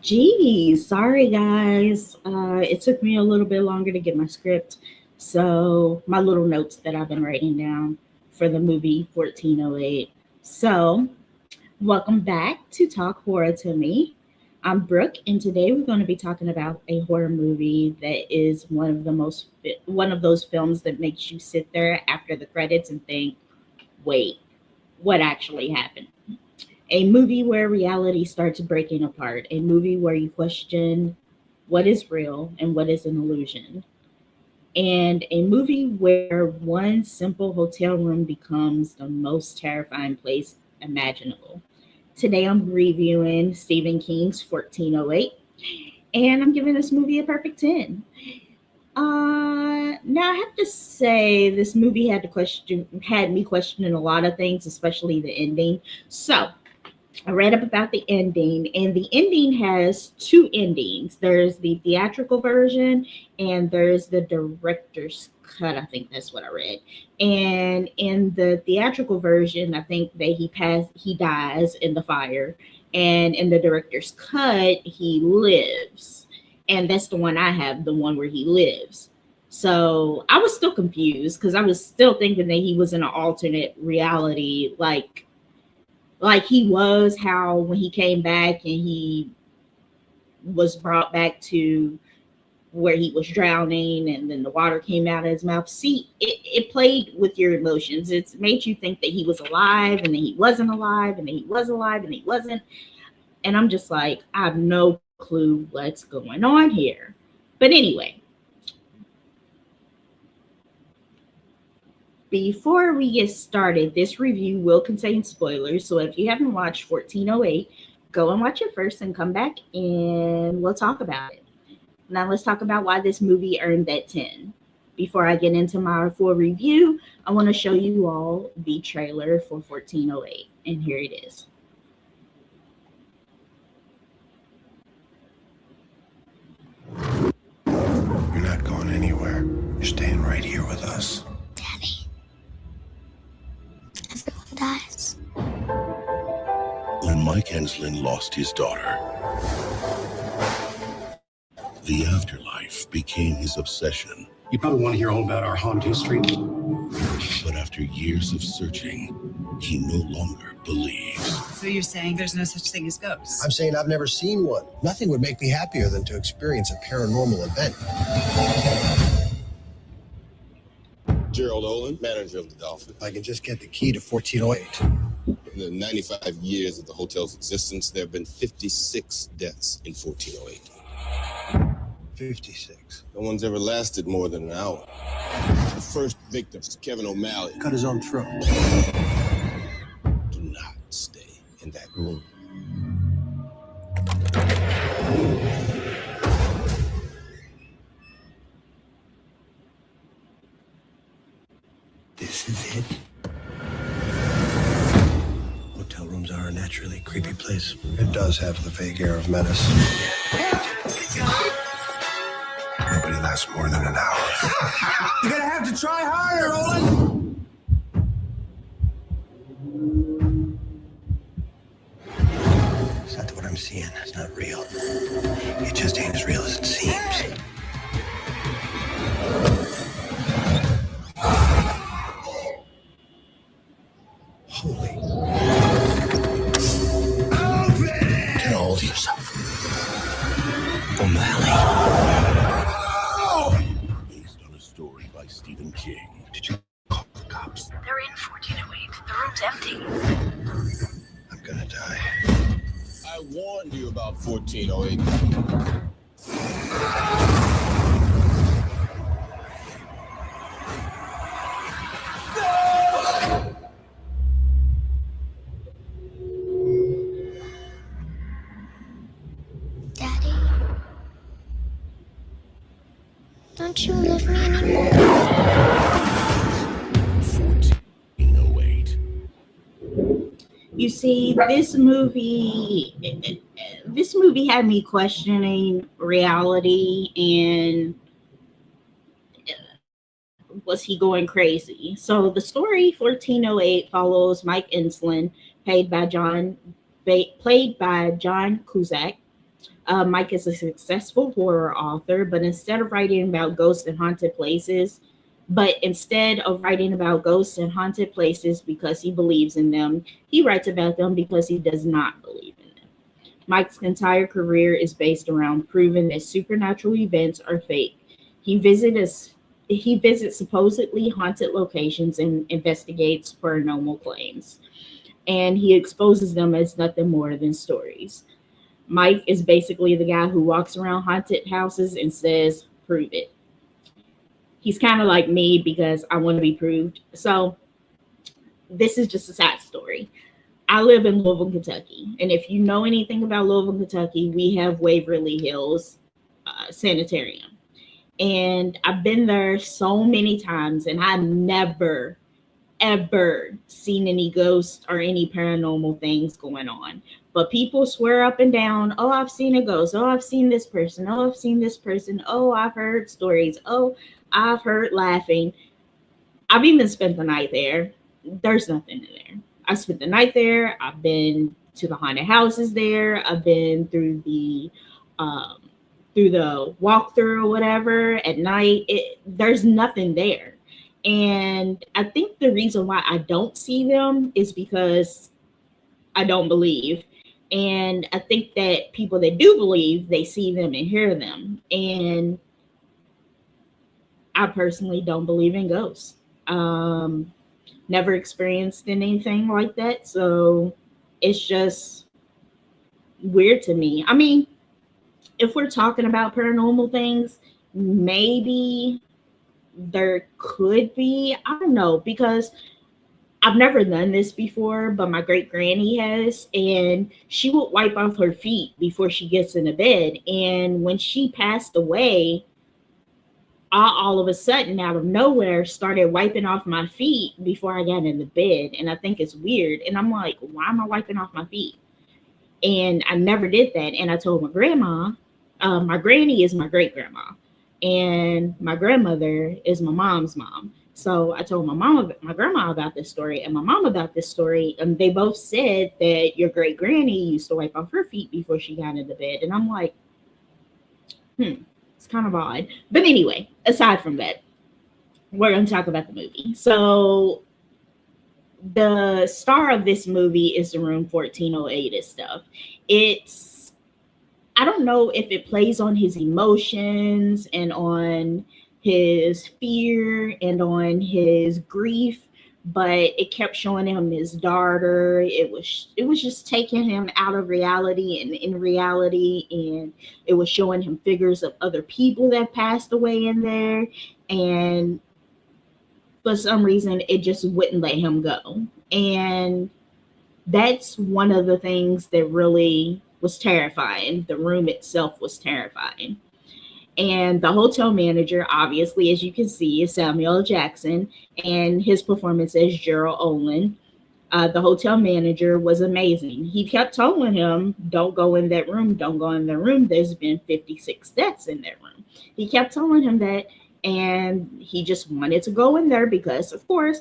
Geez, sorry guys. It took me a little bit longer to get my script. So, my little notes that I've been writing down for the movie 1408. So, welcome back to Talk Horror to Me. I'm Brooke, and today we're going to be talking about a horror movie that is one of those films that makes you sit there after the credits and think, wait, what actually happened? A movie where reality starts breaking apart, a movie where you question what is real and what is an illusion, and a movie where one simple hotel room becomes the most terrifying place imaginable. Today I'm reviewing Stephen King's 1408, and I'm giving this movie a perfect 10. Now I have to say this movie had me questioning a lot of things, especially the ending. So I read up about the ending, and the ending has two endings. There's the theatrical version, and there's the director's cut. I think that's what I read. And in the theatrical version, I think that he dies in the fire, and in the director's cut, he lives. And that's the one I have, the one where he lives. So I was still confused because I was still thinking that he was in an alternate reality, like he was how when he came back and he was brought back to where he was drowning and then the water came out of his mouth. See, it played with your emotions. It's made you think that he was alive and then he wasn't alive and then he was alive and he wasn't. And I'm just like, I have no clue what's going on here. But anyway, before we get started, this review will contain spoilers. So if you haven't watched 1408, go and watch it first and come back and we'll talk about it. Now let's talk about why this movie earned that 10. Before I get into my full review, I want to show you all the trailer for 1408. And here it is. You're not going anywhere. You're staying right here with us. Daddy. Everyone dies. When Mike Enslin lost his daughter, the afterlife became his obsession. You probably want to hear all about our haunted history. But after years of searching, he no longer believes. So you're saying there's no such thing as ghosts? I'm saying I've never seen one. Nothing would make me happier than to experience a paranormal event. Gerald Olin, manager of the Dolphin. If I can just get the key to 1408. In the 95 years of the hotel's existence, there have been 56 deaths in 1408. 56. No one's ever lasted more than an hour. The first victim, Kevin O'Malley. Cut his own throat. Do not stay in that room. This is it. Hotel rooms are a naturally creepy place. It does have the vague air of menace. Nobody lasts more than an hour. You're gonna have to try harder, Olin! It's not that what I'm seeing is not real. It just ain't as real as it seems. Holy. Open! Get a hold of yourself. O'Malley. Based on a story by Stephen King. Did you call the cops? They're in 1408. The room's empty. I'm gonna die. I warned you about 1408. Daddy. Don't you love me anymore? 1408. You see, this movie had me questioning reality and was he going crazy? So the story 1408 follows Mike Enslin, played by John Cusack, Mike is a successful horror author, but instead of writing about ghosts and haunted places, because he believes in them, he writes about them because he does not believe in them. Mike's entire career is based around proving that supernatural events are fake. He visits he visits supposedly haunted locations and investigates paranormal claims, and he exposes them as nothing more than stories. Mike is basically the guy who walks around haunted houses and says, "Prove it." He's kind of like me because I want to be proved. So, this is just a sad story. I live in Louisville, Kentucky. And if you know anything about Louisville, Kentucky, we have Waverly Hills Sanitarium. And I've been there so many times, and I've never, ever seen any ghosts or any paranormal things going on. But people swear up and down, "Oh, I've seen a ghost. Oh, I've seen this person. Oh, I've seen this person. Oh, I've heard stories. Oh, I've heard laughing." I've even spent the night there. There's nothing in there. I spent the night there. I've been to the haunted houses there. I've been um, through the walkthrough or whatever at night. There's nothing there. And I think the reason why I don't see them is because I don't believe. And I think that people that do believe, they see them and hear them. And I personally don't believe in ghosts. Never experienced anything like that. So it's just weird to me. I mean, if we're talking about paranormal things, maybe there could be, I don't know, because I've never done this before, but my great granny has, and she would wipe off her feet before she gets into bed. And when she passed away, I all of a sudden, out of nowhere, started wiping off my feet before I got into bed. And I think it's weird. And I'm like, why am I wiping off my feet? And I never did that. And I told my grandma, my granny is my great grandma, and my grandmother is my mom's mom. So I told my grandma about this story, and my mom about this story. And they both said that your great granny used to wipe off her feet before she got into bed. And I'm like, it's kind of odd. But anyway, aside from that, we're going to talk about the movie. So the star of this movie is the Room 1408 and stuff. I don't know if it plays on his emotions and on his fear and on his grief, but it kept showing him his daughter. It was just taking him out of reality and in reality, and it was showing him figures of other people that passed away in there, and for some reason it just wouldn't let him go. And that's one of the things that really was terrifying. The room itself was terrifying. And the hotel manager, obviously, as you can see, is Samuel Jackson, and his performance as Gerald Olin. The hotel manager was amazing. He kept telling him, "Don't go in that room. Don't go in the room. There's been 56 deaths in that room." He kept telling him that, and he just wanted to go in there because, of course,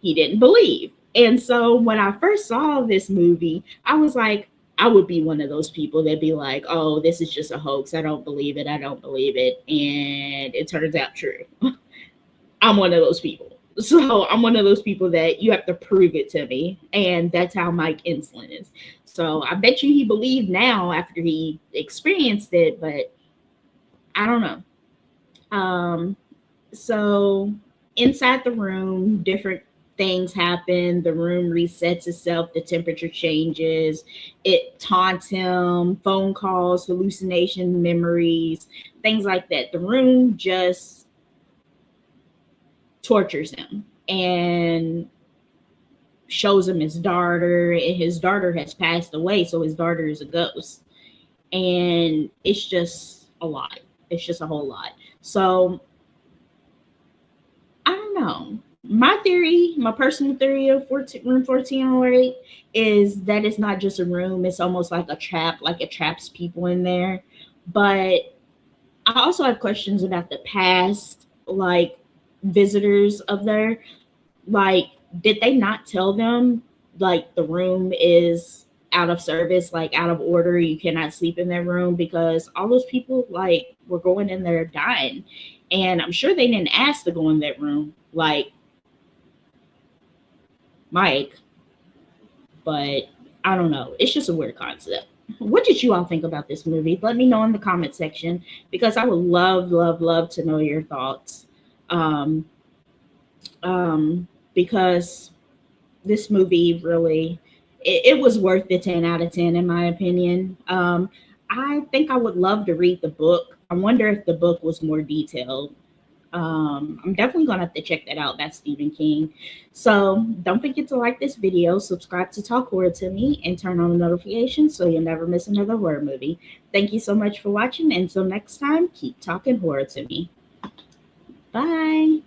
he didn't believe. And so when I first saw this movie, I was like, I would be one of those people that'd be like, "Oh, this is just a hoax. I don't believe it. I don't believe it." And it turns out true. I'm one of those people. So I'm one of those people that you have to prove it to me. And that's how Mike Enslin is. So I bet you he believed now after he experienced it, but I don't know. So inside the room, different things happen. The room resets itself. The temperature changes. It taunts him. Phone calls, hallucinations, memories, things like that. The room just tortures him and shows him his daughter. And his daughter has passed away, so his daughter is a ghost. And it's just a lot. It's just a whole lot. So I don't know. My personal theory of room 1408 is that it's not just a room. It's almost like a trap, like it traps people in there. But I also have questions about the past, like visitors of there. Like, did they not tell them, like, the room is out of service, like out of order. You cannot sleep in their room because all those people like were going in there dying. And I'm sure they didn't ask to go in that room, like Mike. But I don't know. It's just a weird concept. What did you all think about this movie? Let me know in the comment section because I would love to know your thoughts. Because this movie really, it was worth the 10 out of 10 in my opinion. I think I would love to read the book. I wonder if the book was more detailed. I'm definitely gonna have to check that out. That's Stephen King. So don't forget to like this video, subscribe to Talk Horror to Me, and turn on the notifications so you'll never miss another horror movie. Thank you so much for watching. Until next time, keep talking horror to me. Bye.